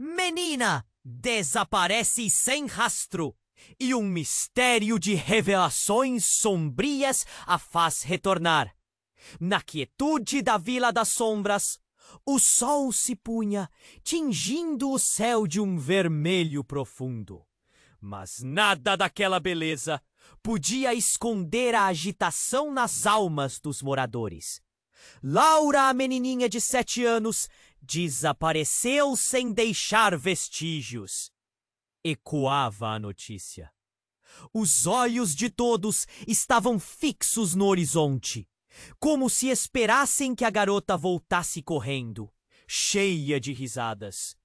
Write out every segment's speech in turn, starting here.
Menina desaparece sem rastro e um mistério de revelações sombrias a faz retornar. Na quietude da Vila das Sombras, o sol se punha, tingindo o céu de um vermelho profundo. Mas nada daquela beleza podia esconder a agitação nas almas dos moradores. Laura, a menininha de 7 anos, desapareceu sem deixar vestígios. Ecoava a notícia. Os olhos de todos estavam fixos no horizonte, como se esperassem que a garota voltasse correndo, cheia de risadas.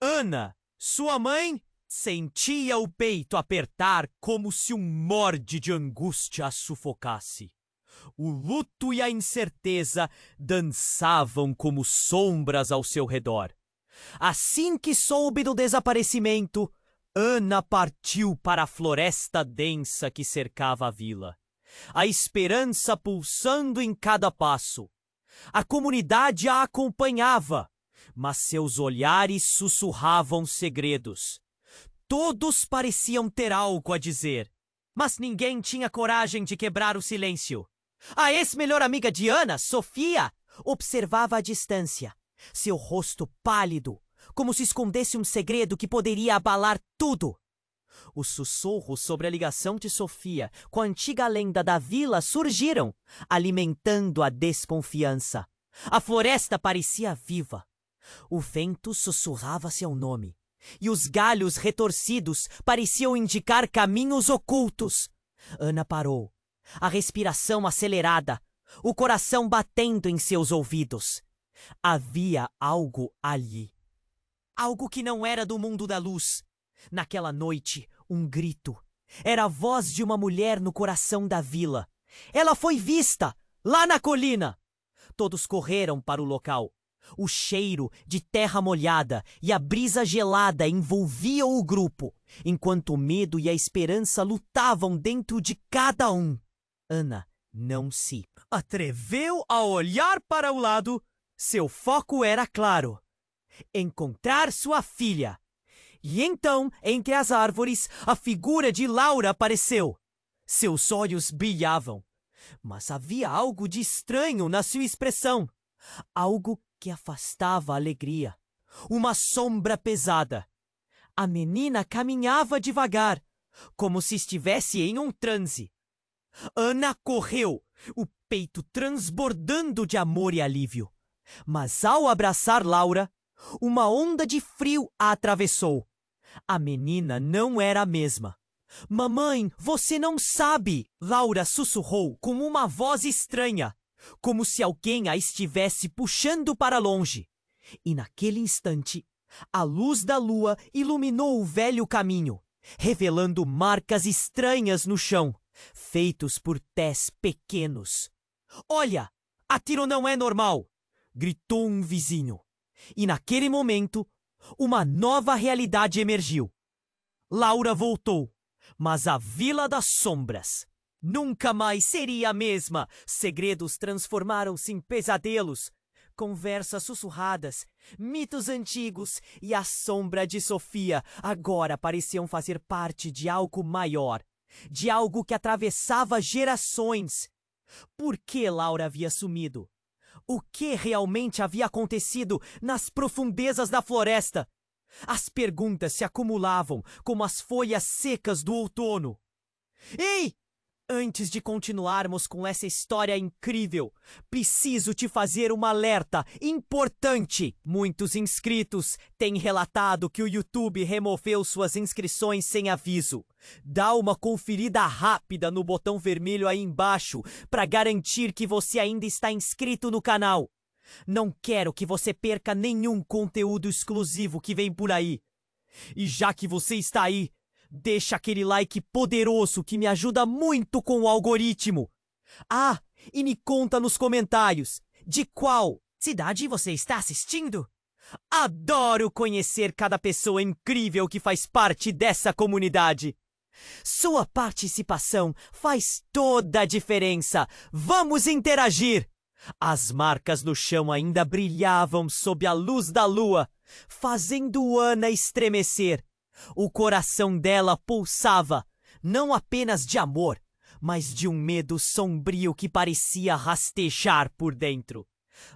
Ana, sua mãe, sentia o peito apertar como se um morde de angústia a sufocasse. O luto e a incerteza dançavam como sombras ao seu redor. Assim que soube do desaparecimento, Ana partiu para a floresta densa que cercava a vila, a esperança pulsando em cada passo. A comunidade a acompanhava, mas seus olhares sussurravam segredos. Todos pareciam ter algo a dizer, mas ninguém tinha coragem de quebrar o silêncio. A ex-melhor amiga de Ana, Sofia, observava à distância, seu rosto pálido, como se escondesse um segredo que poderia abalar tudo. Os sussurros sobre a ligação de Sofia com a antiga lenda da vila surgiram, alimentando a desconfiança. A floresta parecia viva. O vento sussurrava seu nome, e os galhos retorcidos pareciam indicar caminhos ocultos. Ana parou, a respiração acelerada, o coração batendo em seus ouvidos. Havia algo ali. Algo que não era do mundo da luz. Naquela noite, um grito. Era a voz de uma mulher no coração da vila. Ela foi vista, lá na colina. Todos correram para o local. O cheiro de terra molhada e a brisa gelada envolviam o grupo, enquanto o medo e a esperança lutavam dentro de cada um. Ana não se atreveu a olhar para o lado. Seu foco era claro: encontrar sua filha. E então, entre as árvores, a figura de Laura apareceu. Seus olhos brilhavam, mas havia algo de estranho na sua expressão. Algo que afastava a alegria. Uma sombra pesada. A menina caminhava devagar, como se estivesse em um transe. Ana correu, o peito transbordando de amor e alívio. Mas ao abraçar Laura, uma onda de frio a atravessou. A menina não era a mesma. Mamãe, você não sabe! Laura sussurrou com uma voz estranha, como se alguém a estivesse puxando para longe. E naquele instante, a luz da lua iluminou o velho caminho, revelando marcas estranhas no chão, feitos por pés pequenos. Olha, aquilo não é normal! Gritou um vizinho. E naquele momento, uma nova realidade emergiu. Laura voltou, mas a Vila das Sombras nunca mais seria a mesma. Segredos transformaram-se em pesadelos, conversas sussurradas, mitos antigos e a sombra de Sofia agora pareciam fazer parte de algo maior, de algo que atravessava gerações. Por que Laura havia sumido? O que realmente havia acontecido nas profundezas da floresta? As perguntas se acumulavam como as folhas secas do outono. Ei! Antes de continuarmos com essa história incrível, preciso te fazer uma alerta importante. Muitos inscritos têm relatado que o YouTube removeu suas inscrições sem aviso. Dá uma conferida rápida no botão vermelho aí embaixo para garantir que você ainda está inscrito no canal. Não quero que você perca nenhum conteúdo exclusivo que vem por aí. E já que você está aí, deixa aquele like poderoso que me ajuda muito com o algoritmo. Ah, e me conta nos comentários, de qual cidade você está assistindo? Adoro conhecer cada pessoa incrível que faz parte dessa comunidade. Sua participação faz toda a diferença. Vamos interagir! As marcas no chão ainda brilhavam sob a luz da lua, fazendo Ana estremecer. O coração dela pulsava, não apenas de amor, mas de um medo sombrio que parecia rastejar por dentro.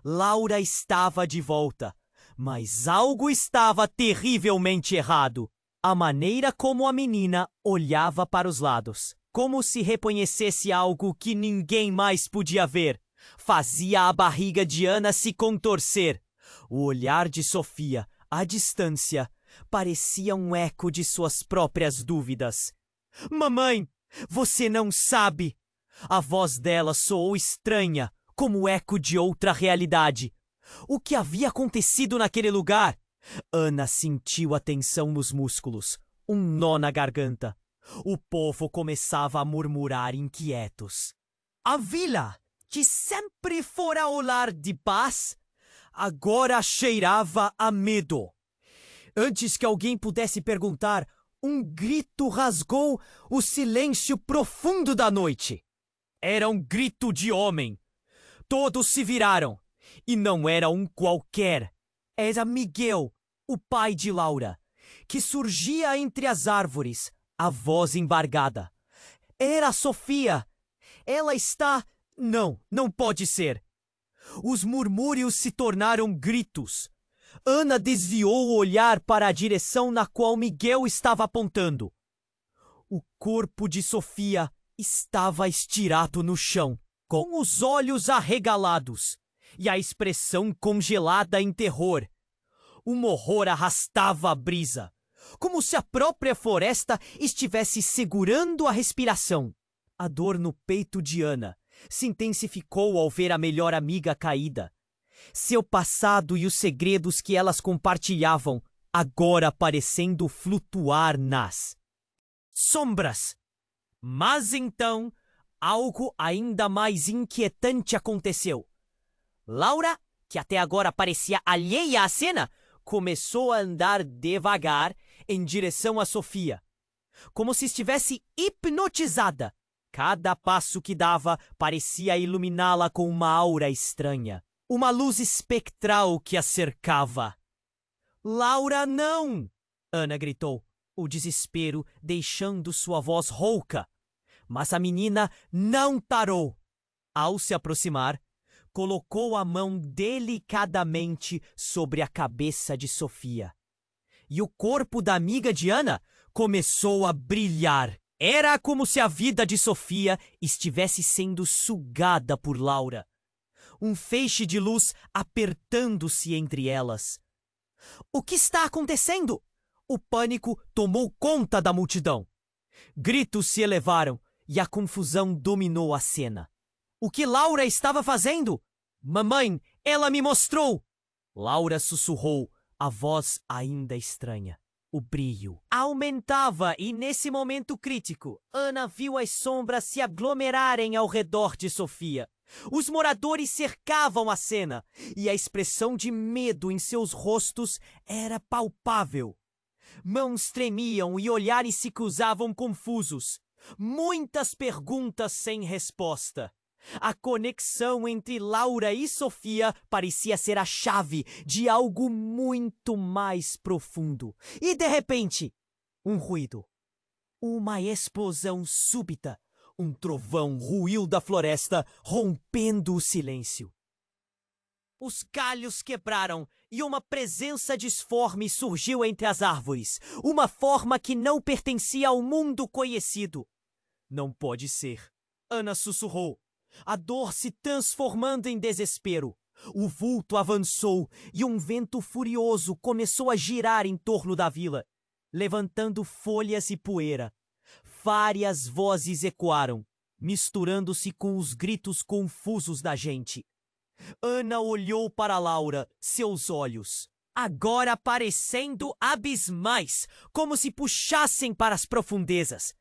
Laura estava de volta, mas algo estava terrivelmente errado. A maneira como a menina olhava para os lados, como se reconhecesse algo que ninguém mais podia ver, fazia a barriga de Ana se contorcer. O olhar de Sofia, à distância, parecia um eco de suas próprias dúvidas. Mamãe, você não sabe! A voz dela soou estranha, como o eco de outra realidade. O que havia acontecido naquele lugar? Ana sentiu a tensão nos músculos, um nó na garganta. O povo começava a murmurar inquietos. A vila, que sempre fora o lar de paz, agora cheirava a medo. Antes que alguém pudesse perguntar, um grito rasgou o silêncio profundo da noite. Era um grito de homem. Todos se viraram. E não era um qualquer. Era Miguel, o pai de Laura, que surgia entre as árvores, a voz embargada. Era Sofia. Ela está... Não pode ser. Os murmúrios se tornaram gritos. Ana desviou o olhar para a direção na qual Miguel estava apontando. O corpo de Sofia estava estirado no chão, com os olhos arregalados e a expressão congelada em terror. O horror arrastava a brisa, como se a própria floresta estivesse segurando a respiração. A dor no peito de Ana se intensificou ao ver a melhor amiga caída. Seu passado e os segredos que elas compartilhavam, agora parecendo flutuar nas sombras. Mas então, algo ainda mais inquietante aconteceu. Laura, que até agora parecia alheia à cena, começou a andar devagar em direção a Sofia, como se estivesse hipnotizada. Cada passo que dava parecia iluminá-la com uma aura estranha. Uma luz espectral que a cercava. Laura, não! Ana gritou, o desespero deixando sua voz rouca. Mas a menina não parou. Ao se aproximar, colocou a mão delicadamente sobre a cabeça de Sofia. E o corpo da amiga de Ana começou a brilhar. Era como se a vida de Sofia estivesse sendo sugada por Laura. Um feixe de luz apertando-se entre elas. O que está acontecendo? O pânico tomou conta da multidão. Gritos se elevaram e a confusão dominou a cena. O que Laura estava fazendo? Mamãe, ela me mostrou! Laura sussurrou, a voz ainda estranha. O brilho aumentava e, nesse momento crítico, Ana viu as sombras se aglomerarem ao redor de Sofia. Os moradores cercavam a cena e a expressão de medo em seus rostos era palpável. Mãos tremiam e olhares se cruzavam confusos. Muitas perguntas sem resposta. A conexão entre Laura e Sofia parecia ser a chave de algo muito mais profundo. E, de repente, um ruído. Uma explosão súbita. Um trovão ruiu da floresta, rompendo o silêncio. Os galhos quebraram e uma presença disforme surgiu entre as árvores. Uma forma que não pertencia ao mundo conhecido. Não pode ser. Ana sussurrou, a dor se transformando em desespero. O vulto avançou e um vento furioso começou a girar em torno da vila, levantando folhas e poeira. Várias vozes ecoaram, misturando-se com os gritos confusos da gente. Ana olhou para Laura, seus olhos, agora parecendo abismais, como se puxassem para as profundezas.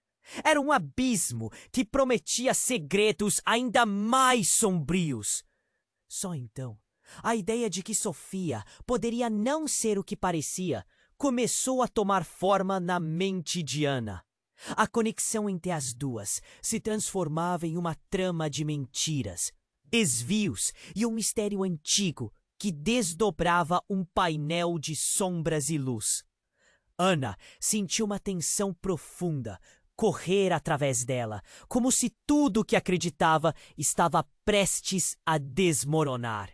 Era um abismo que prometia segredos ainda mais sombrios. Só então, a ideia de que Sofia poderia não ser o que parecia começou a tomar forma na mente de Ana. A conexão entre as duas se transformava em uma trama de mentiras, desvios e um mistério antigo que desdobrava um painel de sombras e luz. Ana sentiu uma tensão profunda correr através dela, como se tudo que acreditava estava prestes a desmoronar.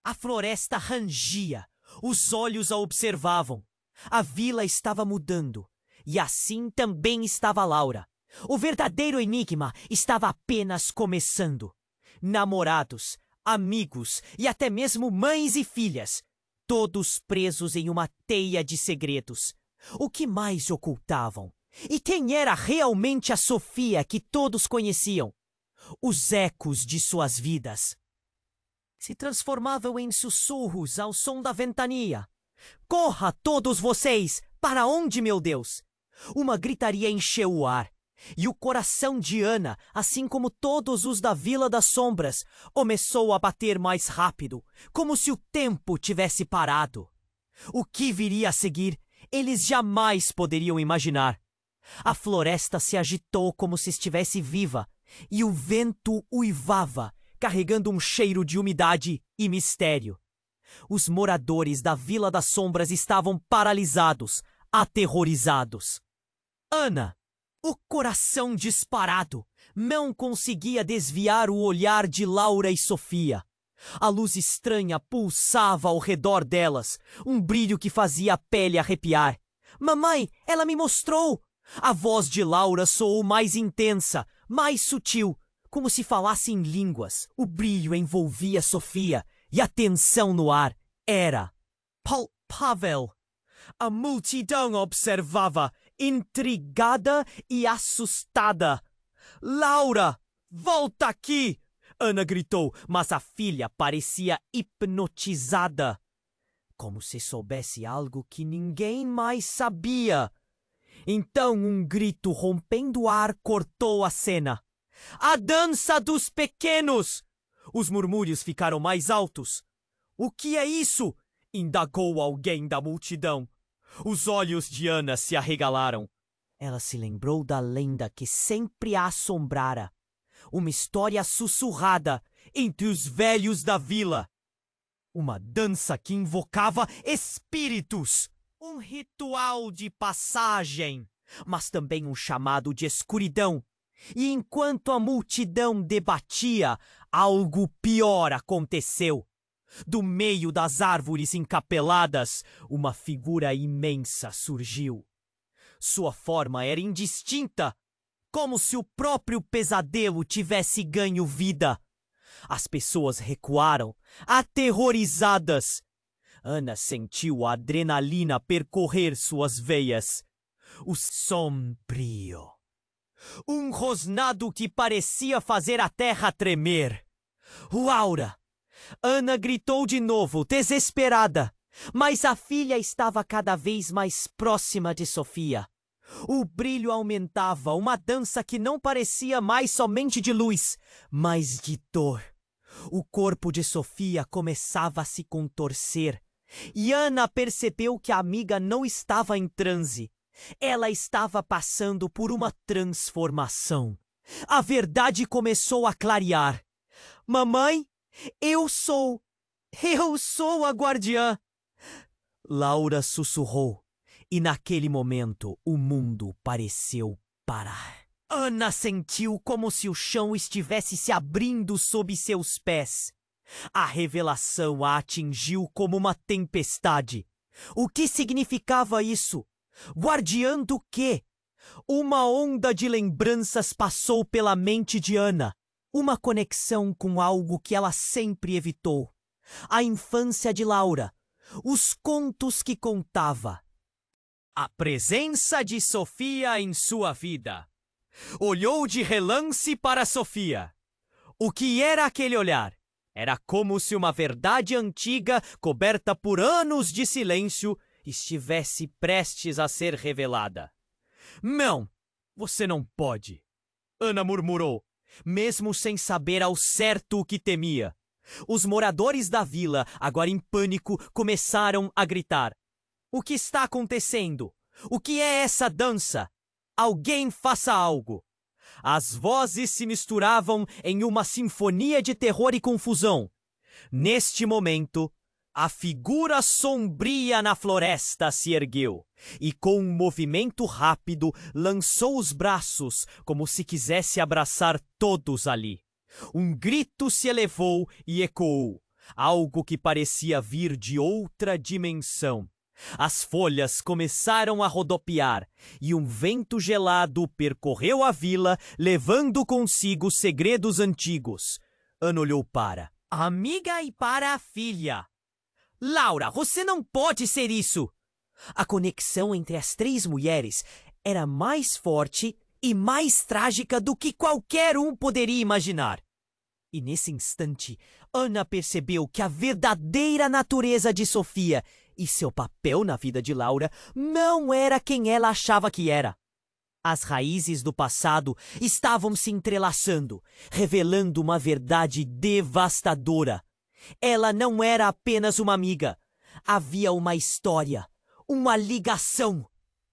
A floresta rangia, os olhos a observavam. A vila estava mudando, e assim também estava Laura. O verdadeiro enigma estava apenas começando. Namorados, amigos e até mesmo mães e filhas, todos presos em uma teia de segredos. O que mais ocultavam? E quem era realmente a Sofia que todos conheciam? Os ecos de suas vidas se transformavam em sussurros ao som da ventania. Corra, todos vocês! Para onde, meu Deus? Uma gritaria encheu o ar. E o coração de Ana, assim como todos os da Vila das Sombras, começou a bater mais rápido, como se o tempo tivesse parado. O que viria a seguir, eles jamais poderiam imaginar. A floresta se agitou como se estivesse viva, e o vento uivava, carregando um cheiro de umidade e mistério. Os moradores da Vila das Sombras estavam paralisados, aterrorizados. Ana, o coração disparado, não conseguia desviar o olhar de Laura e Sofia. A luz estranha pulsava ao redor delas, um brilho que fazia a pele arrepiar. Mamãe, ela me mostrou! A voz de Laura soou mais intensa, mais sutil, como se falasse em línguas. O brilho envolvia Sofia e a tensão no ar era palpável. A multidão observava, intrigada e assustada. Laura, volta aqui! Ana gritou, mas a filha parecia hipnotizada, como se soubesse algo que ninguém mais sabia. Então um grito rompendo o ar cortou a cena. A dança dos pequenos! Os murmúrios ficaram mais altos. O que é isso? Indagou alguém da multidão. Os olhos de Ana se arregalaram. Ela se lembrou da lenda que sempre a assombrara. Uma história sussurrada entre os velhos da vila. Uma dança que invocava espíritos. Um ritual de passagem, mas também um chamado de escuridão. E enquanto a multidão debatia, algo pior aconteceu. Do meio das árvores encapeladas, uma figura imensa surgiu. Sua forma era indistinta, como se o próprio pesadelo tivesse ganho vida. As pessoas recuaram, aterrorizadas. Ana sentiu a adrenalina percorrer suas veias. O sombrio. Um rosnado que parecia fazer a terra tremer. Laura! Ana gritou de novo, desesperada. Mas a filha estava cada vez mais próxima de Sofia. O brilho aumentava, uma dança que não parecia mais somente de luz, mas de dor. O corpo de Sofia começava a se contorcer. E Ana percebeu que a amiga não estava em transe. Ela estava passando por uma transformação. A verdade começou a clarear. Mamãe, eu sou a guardiã. Laura sussurrou, e naquele momento o mundo pareceu parar. Ana sentiu como se o chão estivesse se abrindo sob seus pés. A revelação a atingiu como uma tempestade. O que significava isso? Guardiã do quê? Uma onda de lembranças passou pela mente de Ana. Uma conexão com algo que ela sempre evitou. A infância de Laura. Os contos que contava. A presença de Sofia em sua vida. Olhou de relance para Sofia. O que era aquele olhar? Era como se uma verdade antiga, coberta por anos de silêncio, estivesse prestes a ser revelada. Não, você não pode, Ana murmurou, mesmo sem saber ao certo o que temia. Os moradores da vila, agora em pânico, começaram a gritar. O que está acontecendo? O que é essa dança? Alguém faça algo! As vozes se misturavam em uma sinfonia de terror e confusão. Neste momento, a figura sombria na floresta se ergueu e, com um movimento rápido, lançou os braços como se quisesse abraçar todos ali. Um grito se elevou e ecoou, algo que parecia vir de outra dimensão. As folhas começaram a rodopiar e um vento gelado percorreu a vila, levando consigo segredos antigos. Ana olhou para a amiga e para a filha. Laura, você não pode ser isso! A conexão entre as três mulheres era mais forte e mais trágica do que qualquer um poderia imaginar. E nesse instante, Ana percebeu que a verdadeira natureza de Sofia e seu papel na vida de Laura não era quem ela achava que era. As raízes do passado estavam se entrelaçando, revelando uma verdade devastadora. Ela não era apenas uma amiga. Havia uma história, uma ligação,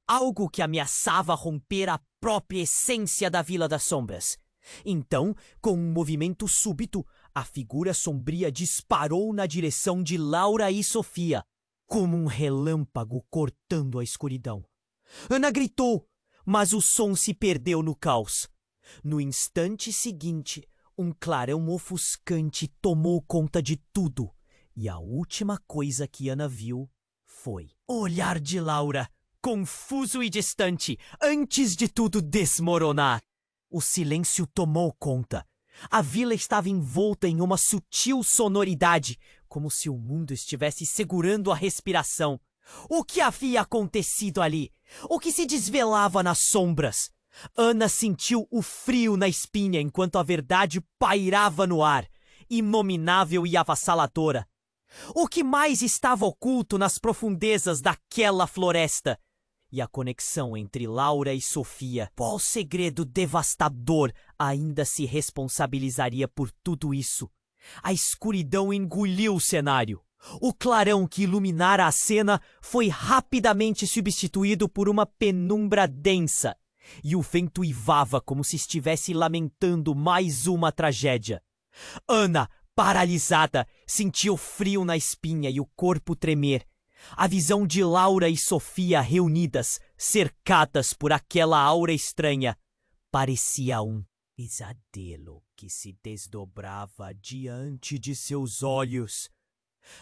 algo que ameaçava romper a própria essência da Vila das Sombras. Então, com um movimento súbito, a figura sombria disparou na direção de Laura e Sofia, como um relâmpago cortando a escuridão. Ana gritou, mas o som se perdeu no caos. No instante seguinte, um clarão ofuscante tomou conta de tudo, e a última coisa que Ana viu foi o olhar de Laura, confuso e distante, antes de tudo desmoronar. O silêncio tomou conta. A vila estava envolta em uma sutil sonoridade, como se o mundo estivesse segurando a respiração. O que havia acontecido ali? O que se desvelava nas sombras? Ana sentiu o frio na espinha enquanto a verdade pairava no ar, inominável e avassaladora. O que mais estava oculto nas profundezas daquela floresta? E a conexão entre Laura e Sofia, qual segredo devastador ainda se responsabilizaria por tudo isso? A escuridão engoliu o cenário. O clarão que iluminara a cena foi rapidamente substituído por uma penumbra densa, e o vento uivava como se estivesse lamentando mais uma tragédia. Ana, paralisada, sentiu frio na espinha e o corpo tremer. A visão de Laura e Sofia reunidas, cercadas por aquela aura estranha, parecia um pesadelo que se desdobrava diante de seus olhos.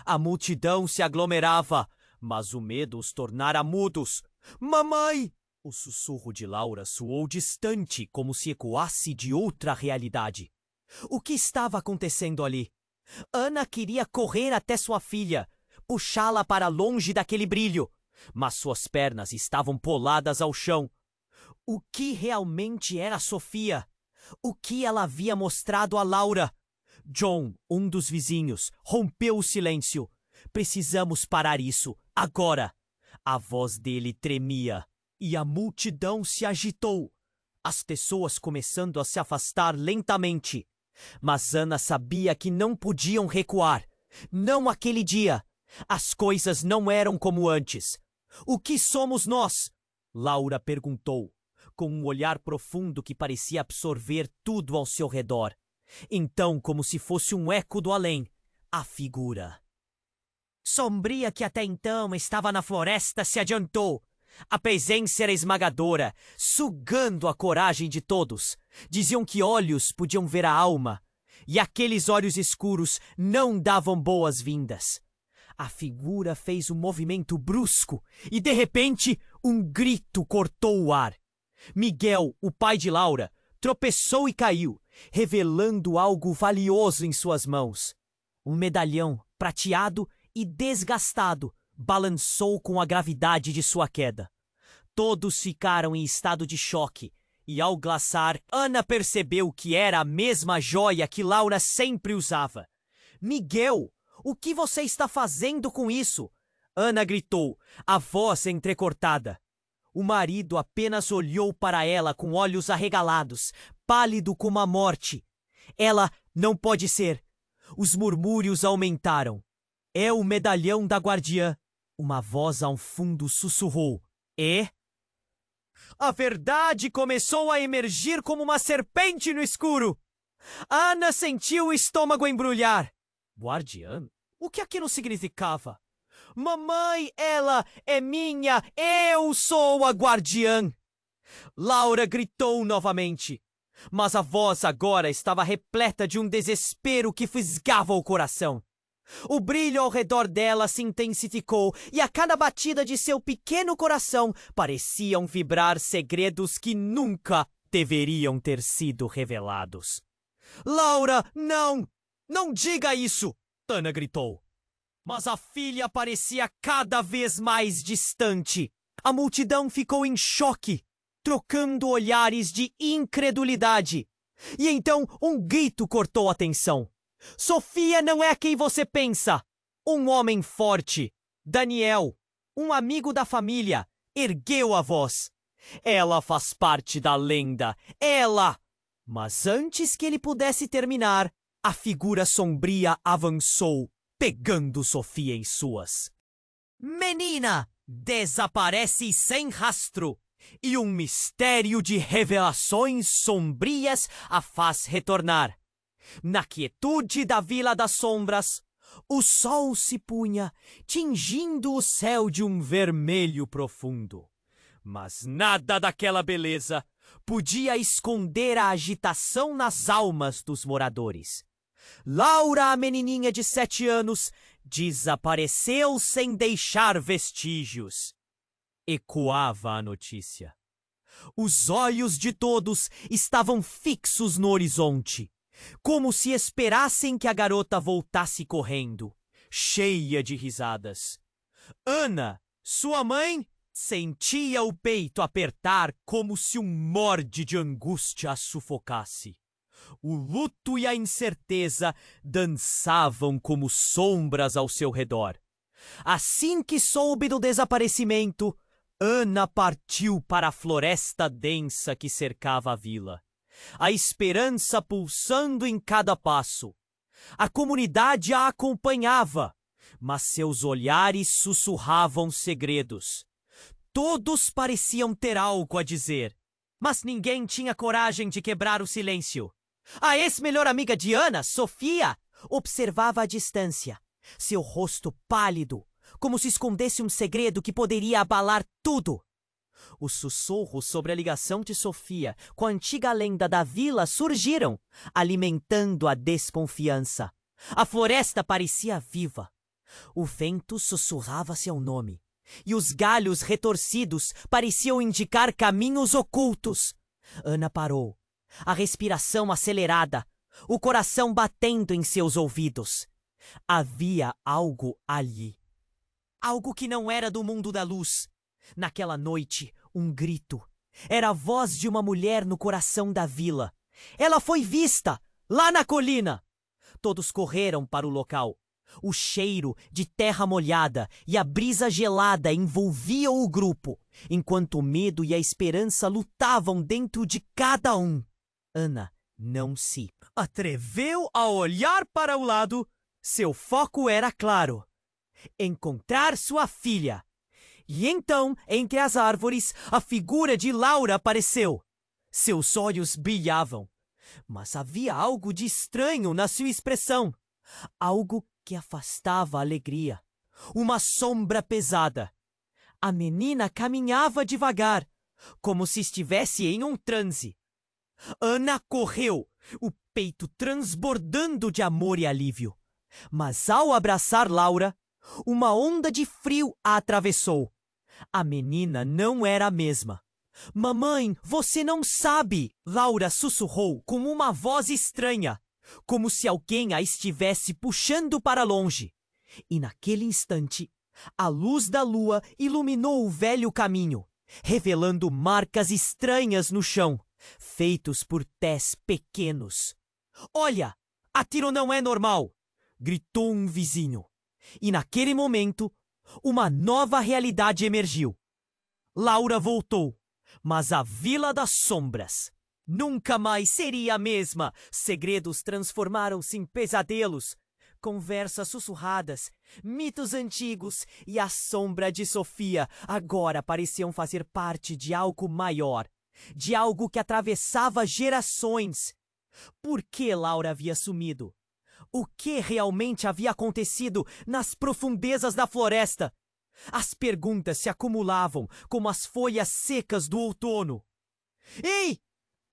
A multidão se aglomerava, mas o medo os tornara mudos. Mamãe! O sussurro de Laura soou distante, como se ecoasse de outra realidade. O que estava acontecendo ali? Ana queria correr até sua filha, puxá-la para longe daquele brilho, mas suas pernas estavam poladas ao chão. O que realmente era Sofia? O que ela havia mostrado a Laura? John, um dos vizinhos, rompeu o silêncio. Precisamos parar isso, agora! A voz dele tremia e a multidão se agitou, as pessoas começando a se afastar lentamente. Mas Ana sabia que não podiam recuar. Não aquele dia. As coisas não eram como antes. O que somos nós? Laura perguntou, com um olhar profundo que parecia absorver tudo ao seu redor. Então, como se fosse um eco do além, a figura sombria que até então estava na floresta se adiantou. A presença era esmagadora, sugando a coragem de todos. Diziam que olhos podiam ver a alma, e aqueles olhos escuros não davam boas-vindas. A figura fez um movimento brusco e, de repente, um grito cortou o ar. Miguel, o pai de Laura, tropeçou e caiu, revelando algo valioso em suas mãos. Um medalhão prateado e desgastado balançou com a gravidade de sua queda. Todos ficaram em estado de choque, e ao glaçar, Ana percebeu que era a mesma joia que Laura sempre usava. Miguel, o que você está fazendo com isso? Ana gritou, a voz entrecortada. O marido apenas olhou para ela com olhos arregalados, pálido como a morte. Ela não pode ser. Os murmúrios aumentaram. É o medalhão da guardiã. Uma voz ao fundo sussurrou. É? A verdade começou a emergir como uma serpente no escuro. Ana sentiu o estômago embrulhar. Guardiã? O que aquilo significava? Mamãe, ela é minha, eu sou a guardiã! Laura gritou novamente, mas a voz agora estava repleta de um desespero que fisgava o coração. O brilho ao redor dela se intensificou e a cada batida de seu pequeno coração pareciam vibrar segredos que nunca deveriam ter sido revelados. Laura, não! Não diga isso! Ana gritou. Mas a filha parecia cada vez mais distante. A multidão ficou em choque, trocando olhares de incredulidade. E então um grito cortou a tensão. Sofia não é quem você pensa! Um homem forte, Daniel, um amigo da família, ergueu a voz. Ela faz parte da lenda, ela! Mas antes que ele pudesse terminar, a figura sombria avançou, pegando Sofia em suas. Menina desaparece sem rastro, e um mistério de revelações sombrias a faz retornar. Na quietude da Vila das Sombras, o sol se punha, tingindo o céu de um vermelho profundo. Mas nada daquela beleza podia esconder a agitação nas almas dos moradores. Laura, a menininha de 7 anos, desapareceu sem deixar vestígios. Ecoava a notícia. Os olhos de todos estavam fixos no horizonte, como se esperassem que a garota voltasse correndo, cheia de risadas. Ana, sua mãe, sentia o peito apertar como se um morde de angústia a sufocasse. O luto e a incerteza dançavam como sombras ao seu redor. Assim que soube do desaparecimento, Ana partiu para a floresta densa que cercava a vila, a esperança pulsando em cada passo. A comunidade a acompanhava, mas seus olhares sussurravam segredos. Todos pareciam ter algo a dizer, mas ninguém tinha coragem de quebrar o silêncio. A ex-melhor amiga de Ana, Sofia, observava à distância, seu rosto pálido, como se escondesse um segredo que poderia abalar tudo. Os sussurros sobre a ligação de Sofia com a antiga lenda da vila surgiram, alimentando a desconfiança. A floresta parecia viva. O vento sussurrava seu nome, e os galhos retorcidos pareciam indicar caminhos ocultos. Ana parou, a respiração acelerada, o coração batendo em seus ouvidos. Havia algo ali. Algo que não era do mundo da luz. Naquela noite, um grito. Era a voz de uma mulher no coração da vila. Ela foi vista, lá na colina. Todos correram para o local. O cheiro de terra molhada e a brisa gelada envolviam o grupo, enquanto o medo e a esperança lutavam dentro de cada um. Ana não se atreveu a olhar para o lado. Seu foco era claro: encontrar sua filha. E então, entre as árvores, a figura de Laura apareceu. Seus olhos brilhavam, mas havia algo de estranho na sua expressão. Algo que afastava a alegria. Uma sombra pesada. A menina caminhava devagar, como se estivesse em um transe. Ana correu, o peito transbordando de amor e alívio. Mas ao abraçar Laura, uma onda de frio a atravessou. A menina não era a mesma. Mamãe, você não sabe! Laura sussurrou com uma voz estranha, como se alguém a estivesse puxando para longe. E naquele instante, a luz da lua iluminou o velho caminho, revelando marcas estranhas no chão, feitos por pés pequenos. Olha, aquilo não é normal! Gritou um vizinho. E naquele momento, uma nova realidade emergiu. Laura voltou, mas a Vila das Sombras nunca mais seria a mesma. Segredos transformaram-se em pesadelos. Conversas sussurradas, mitos antigos e a sombra de Sofia agora pareciam fazer parte de algo maior, de algo que atravessava gerações. Por que Laura havia sumido? O que realmente havia acontecido nas profundezas da floresta? As perguntas se acumulavam como as folhas secas do outono. Ei!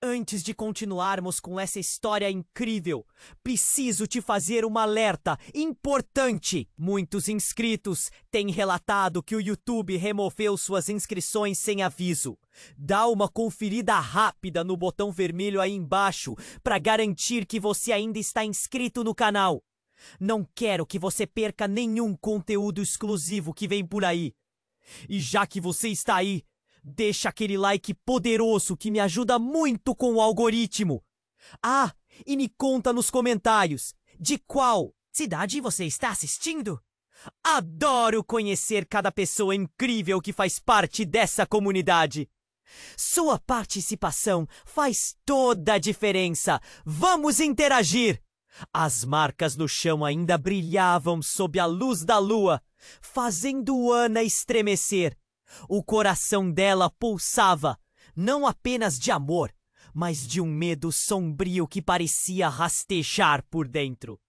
Antes de continuarmos com essa história incrível, preciso te fazer um alerta importante. Muitos inscritos têm relatado que o YouTube removeu suas inscrições sem aviso. Dá uma conferida rápida no botão vermelho aí embaixo para garantir que você ainda está inscrito no canal. Não quero que você perca nenhum conteúdo exclusivo que vem por aí. E já que você está aí, deixa aquele like poderoso que me ajuda muito com o algoritmo. Ah, e me conta nos comentários, de qual cidade você está assistindo? Adoro conhecer cada pessoa incrível que faz parte dessa comunidade. Sua participação faz toda a diferença. Vamos interagir! As marcas no chão ainda brilhavam sob a luz da lua, fazendo Ana estremecer. O coração dela pulsava, não apenas de amor, mas de um medo sombrio que parecia rastejar por dentro.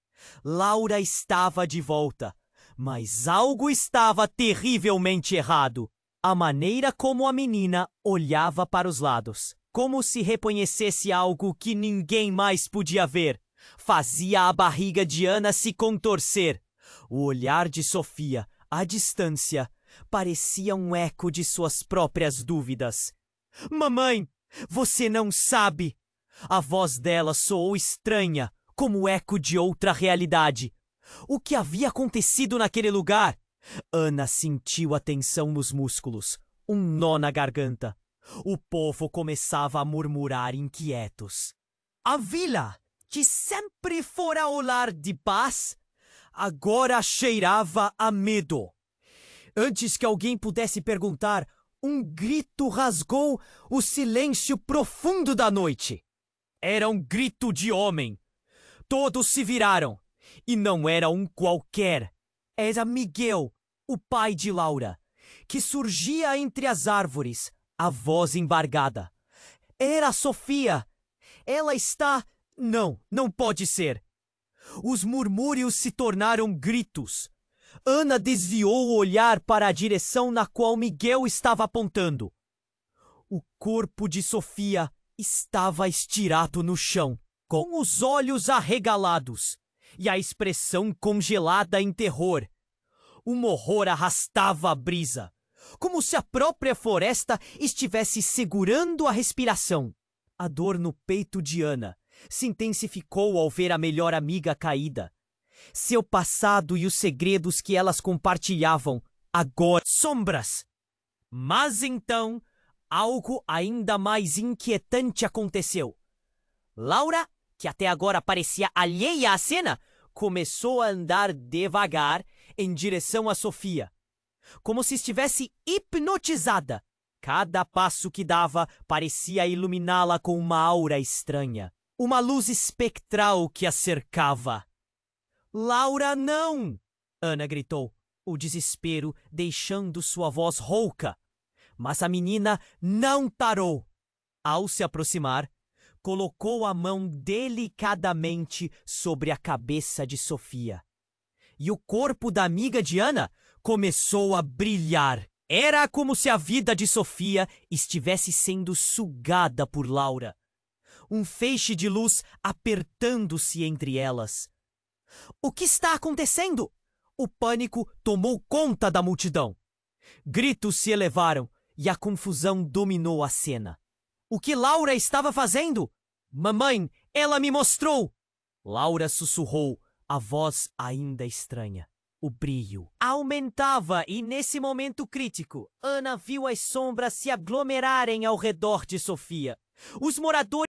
Laura estava de volta, mas algo estava terrivelmente errado. A maneira como a menina olhava para os lados, como se reconhecesse algo que ninguém mais podia ver, fazia a barriga de Ana se contorcer. O olhar de Sofia, à distância, parecia um eco de suas próprias dúvidas. Mamãe, você não sabe! A voz dela soou estranha, como o eco de outra realidade. O que havia acontecido naquele lugar? Ana sentiu a tensão nos músculos, um nó na garganta. O povo começava a murmurar inquietos. A vila, que sempre fora o lar de paz, agora cheirava a medo. Antes que alguém pudesse perguntar, um grito rasgou o silêncio profundo da noite. Era um grito de homem. Todos se viraram. E não era um qualquer. Era Miguel, o pai de Laura, que surgia entre as árvores, a voz embargada. Era Sofia. Ela está... Não pode ser. Os murmúrios se tornaram gritos. Ana desviou o olhar para a direção na qual Miguel estava apontando. O corpo de Sofia estava estirado no chão, com os olhos arregalados e a expressão congelada em terror. Um horror arrastava a brisa, como se a própria floresta estivesse segurando a respiração. A dor no peito de Ana se intensificou ao ver a melhor amiga caída. Seu passado e os segredos que elas compartilhavam, agora sombras. Mas então, algo ainda mais inquietante aconteceu. Laura, que até agora parecia alheia à cena, começou a andar devagar em direção a Sofia, como se estivesse hipnotizada. Cada passo que dava parecia iluminá-la com uma aura estranha, uma luz espectral que a cercava. Laura, não! Ana gritou, o desespero deixando sua voz rouca. Mas a menina não parou. Ao se aproximar, colocou a mão delicadamente sobre a cabeça de Sofia. E o corpo da amiga de Ana começou a brilhar. Era como se a vida de Sofia estivesse sendo sugada por Laura. Um feixe de luz apertando-se entre elas. O que está acontecendo? O pânico tomou conta da multidão. Gritos se elevaram e a confusão dominou a cena. O que Laura estava fazendo? Mamãe, ela me mostrou! Laura sussurrou, a voz ainda estranha. O brilho aumentava e, nesse momento crítico, Ana viu as sombras se aglomerarem ao redor de Sofia. Os moradores